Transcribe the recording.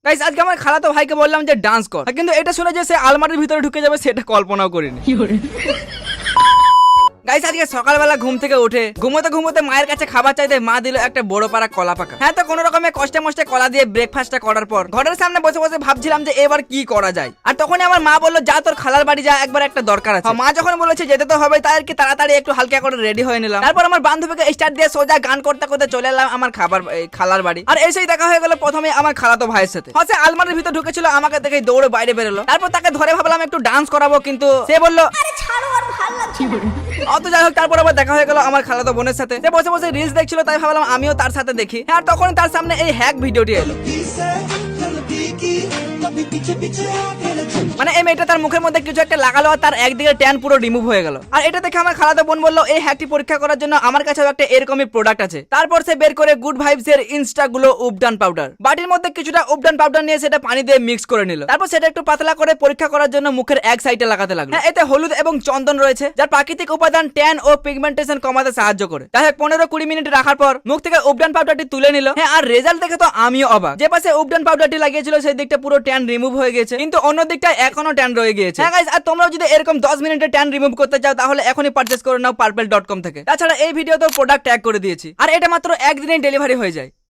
Guys আজকে আমার খালাতো ভাইকে বললাম যে ডান্স কর, কিন্তু এটা শুনে যে সে আলমারির ভিতরে ঢুকে যাবে সেটা কল্পনাও করিনি। গাইস আজকে সকালবেলা ঘুম থেকে উঠে ঘুমোতে ঘুমোতে মায়ের কাছে খাবার চাইতে মা দিল একটা বড় পাড়া কলা পাকা। হ্যাঁ, তো কোনো রকমে কষ্টে মষ্টে কলা দিয়ে ব্রেকফাস্টটা করার পর ঘরের সামনে বসে বসে ভাবছিলাম যে এবার কি করা যায়। আর তখনই আমার মা বললো যা তোর খালার বাড়ি যা, একবার একটা দরকার আছে। মা যখন বলেছে যেতে তো হবে, তাই আর কি তাড়াতাড়ি একটু হালকা করে রেডি হয়ে নিলাম। তারপর আমার বান্ধবীকে স্টার্ট দিয়ে সোজা গান করতে করতে চলে এলাম আমার খালার বাড়ি। আর এসেই দেখা হয়ে গেল প্রথমে আমার খালাতো ভাইয়ের সাথে। হচ্ছে আলমারির ভিতর ঢুকেছিল, আমাকে দেখে দৌড়ে বাইরে বেরোলো। তারপর তাকে ধরে ভাবলাম একটু ডান্স করাবো, কিন্তু সে বললো আরে ছাড়ো আর ভালো লাগছে। অত যাই হোক, তারপর আবার দেখা হয়ে গেল আমার খালাতো বোনের সাথে। সে বসে বসে রিলস দেখছিল, তাই ভাবলাম আমিও তার সাথে দেখি। আর তখন তার সামনে এই হ্যাক ভিডিওটি এলো। মানে এই মেয়েটা তার মুখের মধ্যে কিছু একটা লাগালো আর তার একদিকে ট্যান পুরো রিমুভ হয়ে গেল। আর এটা দেখে আমার খালাতো বোন বললো এই হ্যাকটি পরীক্ষা করার জন্য আমার কাছেও একটা এরকমই প্রোডাক্ট আছে। তারপর সে বের করে গুড ভাইবস এর ইনস্টা গুলো উপডান পাউডার, বাটির মধ্যে কিছুটা উপডান পাউডার নিয়ে সেটা পানি দিয়ে মিক্স করে নিল। তারপর সেটা একটু পাতলা করে পরীক্ষা করার জন্য মুখের এক সাইডে লাগাতে লাগলো। হ্যাঁ, এতে হলুদ এবং চন্দন রয়েছে, যার প্রাকৃতিক উপাদান ট্যান ও পিগমেন্টেশন কমাতে সাহায্য করে। তাই 15-20 মিনিট রাখার পর মুখ থেকে উপডান পাউডারটি তুলে নিল। হ্যাঁ, আর রেজাল্ট দেখে তো আমিও অবাক। যে পাশে উপডান পাউডারটি লাগিয়েছিল সেই দিকটা পুরো ট্যান রিমুভ হয়ে গেছে, কিন্তু অন্য দিকটা এখনো ট্যান রয়ে গিয়েছে। হ্যাঁ গাইস, আর তোমরাও যদি এরকম 10 মিনিটে ট্যান রিমুভ করতে চাও তাহলে এখনই পারচেজ করে নাও purple.com থেকে। তাছাড়া এই ভিডিওতেও প্রোডাক্ট ট্যাগ করে দিয়েছি, আর এটা মাত্র একদিনেই ডেলিভারি হয়ে যায়।